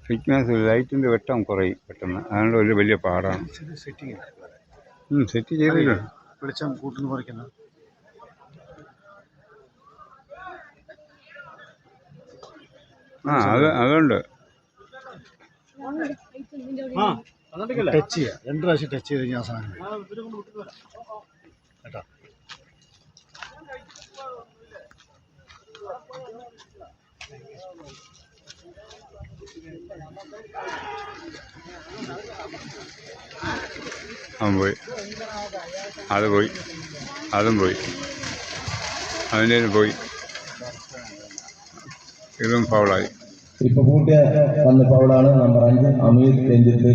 Thickness ലൈറ്റിൻ്റെ വെട്ടം കുറയും പെട്ടെന്ന്, അതുകൊണ്ട് ഒരു വലിയ പാടാണ്. സെറ്റ് ചെയ്തിട്ടുണ്ട്. വെളിച്ചം കൂട്ടുന്നു കുറയ്ക്കുന്നത്. അതുണ്ട്. ടച്ച് ചെയ്യുക, 2 പ്രാവശ്യം ടച്ച് ചെയ്ത് കഴിഞ്ഞാൽ സാധനം കേട്ടോ. അവൻ പോയി, അത് പോയി, അതും പോയി, അതിൻ്റെ പോയി, ഇതും ഫൗളായി. ഇപ്പോൾ കൂട്ടിയ വന്ന ഫൗളാണ് നമ്പർ 5 അമീർ രഞ്ജിത്ത്.